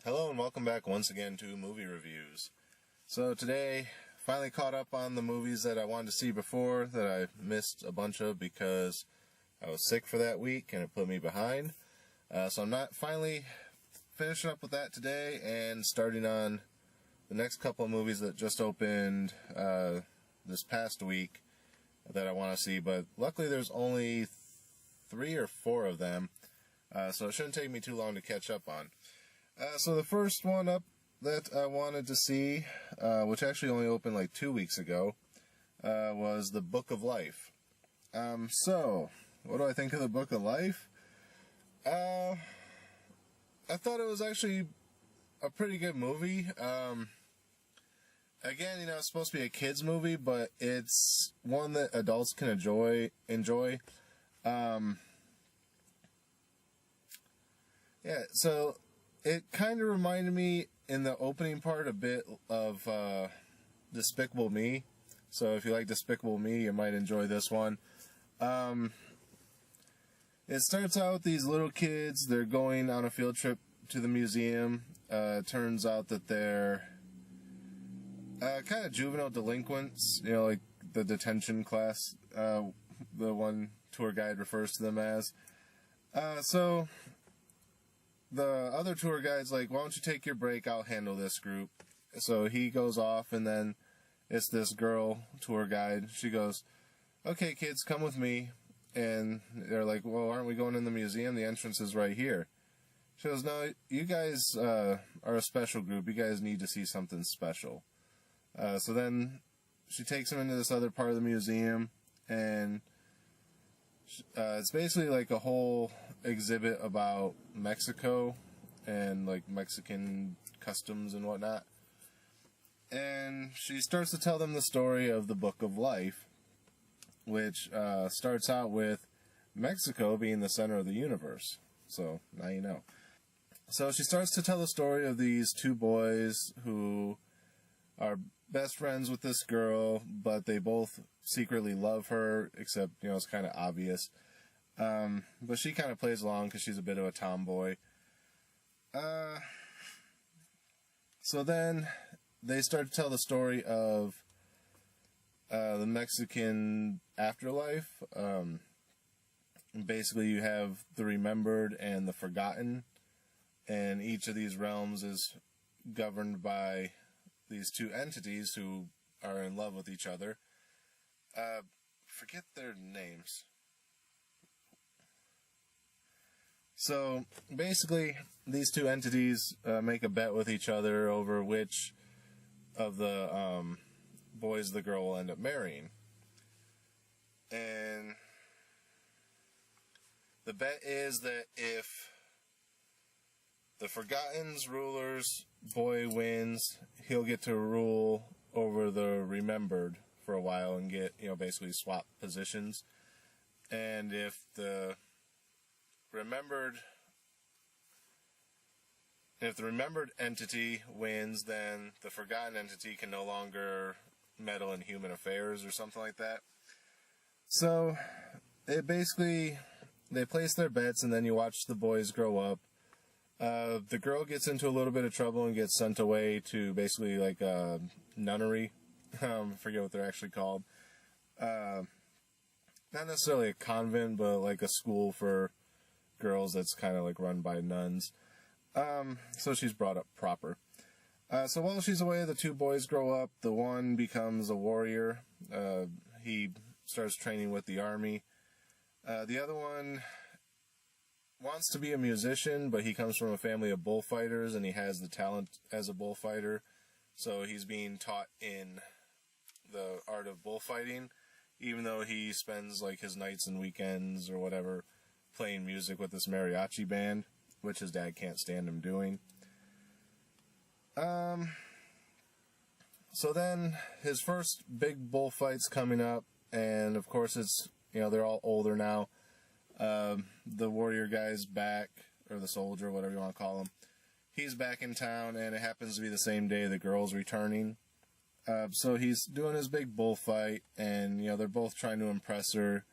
Hello and welcome back once again to Movie Reviews. So today, finally caught up on the movies that I wanted to see before that I missed a bunch of because I was sick for that week and it put me behind. So I'm not finally finishing up with that today and starting on the next couple of movies that just opened this past week that I want to see. But luckily there's only 3 or 4 of them, so it shouldn't take me too long to catch up on. So the first one up that I wanted to see, which actually only opened like 2 weeks ago, was The Book of Life. So, what do I think of The Book of Life? I thought it was actually a pretty good movie. Again, it's supposed to be a kid's movie, but it's one that adults can enjoy. So it kind of reminded me in the opening part a bit of Despicable Me. So if you like Despicable Me, you might enjoy this one. It starts out with these little kids. They're going on a field trip to the museum. It turns out that they're kind of juvenile delinquents, like the detention class, the one tour guide refers to them as. So the other tour guide's like, why don't you take your break, I'll handle this group. So he goes off, and then it's this girl tour guide. She goes, okay kids, come with me. And they're like, well, aren't we going in the museum? The entrance is right here. She goes, no, you guys are a special group. You guys need to see something special. So then she takes him into this other part of the museum, and it's basically like a whole exhibit about Mexico and like Mexican customs and whatnot. And she starts to tell them the story of the Book of Life, which starts out with Mexico being the center of the universe. So now you know. So she starts to tell the story of these 2 boys who are best friends with this girl, but they both secretly love her, except, it's kind of obvious. But she kind of plays along because she's a bit of a tomboy. So then they start to tell the story of the Mexican afterlife. Basically, you have the remembered and the forgotten, and each of these realms is governed by these 2 entities who are in love with each other. Forget their names. So basically, these 2 entities make a bet with each other over which of the boys the girl will end up marrying. And the bet is that if the Forgotten's ruler's boy wins, he'll get to rule over the remembered for a while and get, basically swap positions. And if the remembered entity wins, then the forgotten entity can no longer meddle in human affairs or something like that. So it basically, they place their bets, and then you watch the boys grow up. The girl gets into a little bit of trouble and gets sent away to basically like a nunnery. I forget what they're actually called. Not necessarily a convent, but like a school for girls that's kind of like run by nuns. So she's brought up proper. So while she's away, the 2 boys grow up. The one becomes a warrior. He starts training with the army. The other one wants to be a musician, but he comes from a family of bullfighters, and he has the talent as a bullfighter. So he's being taught in the art of bullfighting, even though he spends like his nights and weekends or whatever playing music with this mariachi band, which his dad can't stand him doing. So then his first big bullfight's coming up, and of course it's, they're all older now. The warrior guy's back, or the soldier, whatever you want to call him. He's back in town, and it happens to be the same day the girl's returning. So he's doing his big bullfight, and, they're both trying to impress her.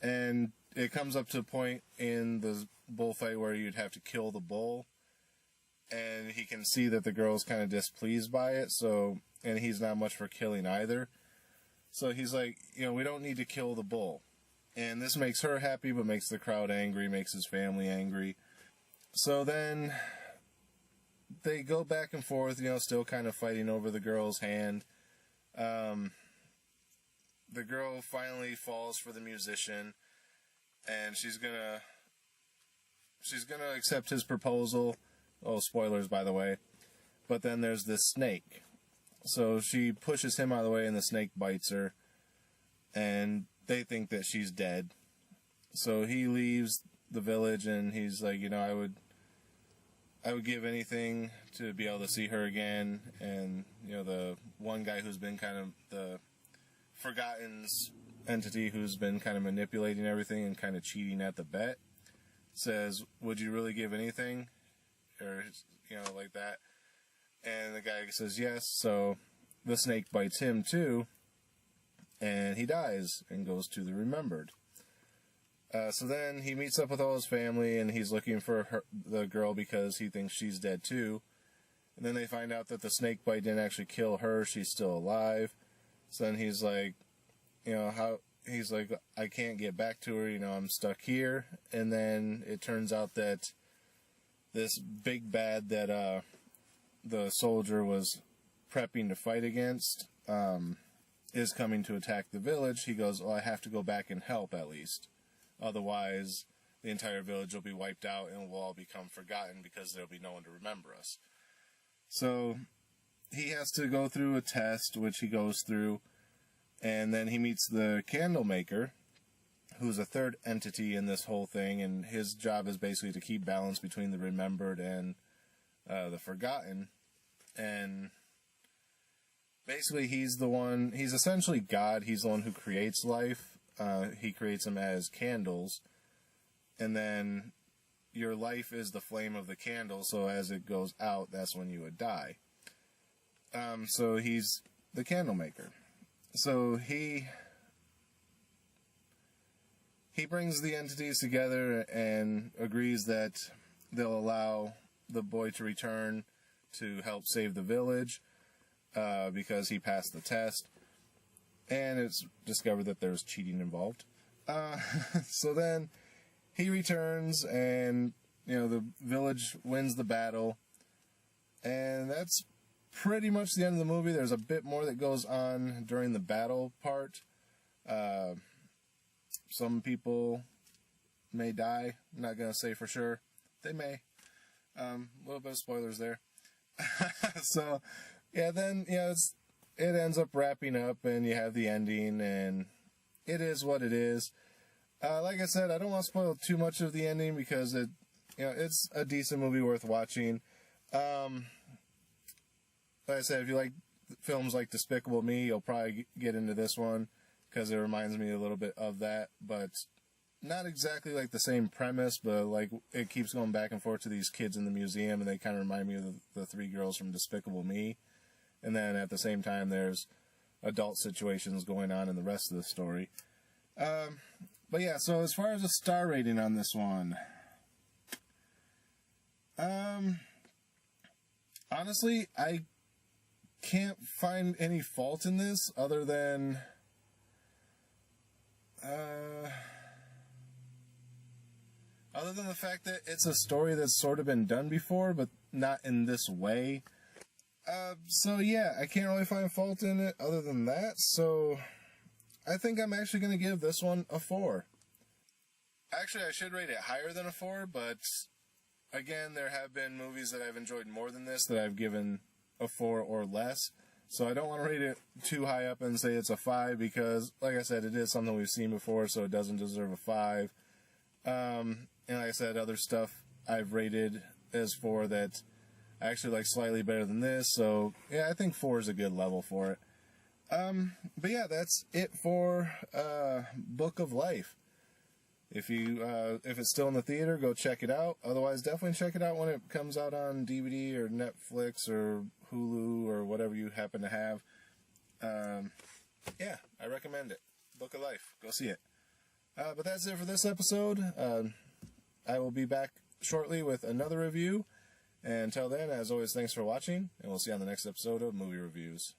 And it comes up to a point in the bullfight where you'd have to kill the bull. and he can see that the girl's kind of displeased by it, so, and he's not much for killing either. So he's like, we don't need to kill the bull. And this makes her happy, but makes the crowd angry, makes his family angry. So then they go back and forth, still kind of fighting over the girl's hand. The girl finally falls for the musician, and she's gonna accept his proposal. Oh, spoilers, by the way. But then there's this snake. So she pushes him out of the way, and the snake bites her. And they think that she's dead. So he leaves the village, and he's like, I would give anything to be able to see her again. And, the one guy who's been kind of the Forgotten's entity who's been kind of manipulating everything and kind of cheating at the bet says, would you really give anything? Or, like that. And the guy says yes, so the snake bites him too, and he dies and goes to the Remembered. So then he meets up with all his family, and he's looking for the girl because he thinks she's dead too. And then they find out that the snake bite didn't actually kill her, she's still alive. So then he's like, I can't get back to her, I'm stuck here. And then it turns out that this big bad that the soldier was prepping to fight against is coming to attack the village. He goes, I have to go back and help at least. Otherwise, the entire village will be wiped out and we'll all become forgotten because there'll be no one to remember us. So he has to go through a test, which he goes through, and then he meets the candle maker, who's a third entity in this whole thing, and his job is basically to keep balance between the Remembered and the Forgotten. And basically he's essentially God. He's the one who creates life. He creates them as candles, and then your life is the flame of the candle, so as it goes out, that's when you would die. So he's the candle maker. So he brings the entities together and agrees that they'll allow the boy to return to help save the village because he passed the test. And it's discovered that there's cheating involved. So then he returns and, the village wins the battle. And that's pretty much the end of the movie. There's a bit more that goes on during the battle part. Some people may die. I'm not going to say for sure. They may. A little bit of spoilers there. So, yeah, then, it ends up wrapping up, and you have the ending, and it is what it is. Like I said, I don't want to spoil too much of the ending because it's a decent movie worth watching. Like I said, if you like films like Despicable Me, you'll probably get into this one because it reminds me a little bit of that, but not exactly like the same premise, but like it keeps going back and forth to these kids in the museum, and they kind of remind me of the three girls from Despicable Me. And then at the same time, there's adult situations going on in the rest of the story. But yeah, so as far as a star rating on this one, honestly, I can't find any fault in this other than the fact that it's a story that's sort of been done before, but not in this way. So yeah, I can't really find fault in it other than that, so I think I'm actually going to give this one a 4. Actually, I should rate it higher than a 4, but again, there have been movies that I've enjoyed more than this that I've given a 4 or less, so I don't want to rate it too high up and say it's a 5, because, like I said, it is something we've seen before, so it doesn't deserve a 5. And like I said, other stuff I've rated as 4 that I actually like slightly better than this, so yeah, I think 4 is a good level for it. But yeah, that's it for Book of Life. If it's still in the theater, go check it out. Otherwise, definitely check it out when it comes out on DVD or Netflix or Hulu or whatever you happen to have. Yeah, I recommend it. Book of Life. Go see it. But that's it for this episode. I will be back shortly with another review. And until then, as always, thanks for watching, and we'll see you on the next episode of Movie Reviews.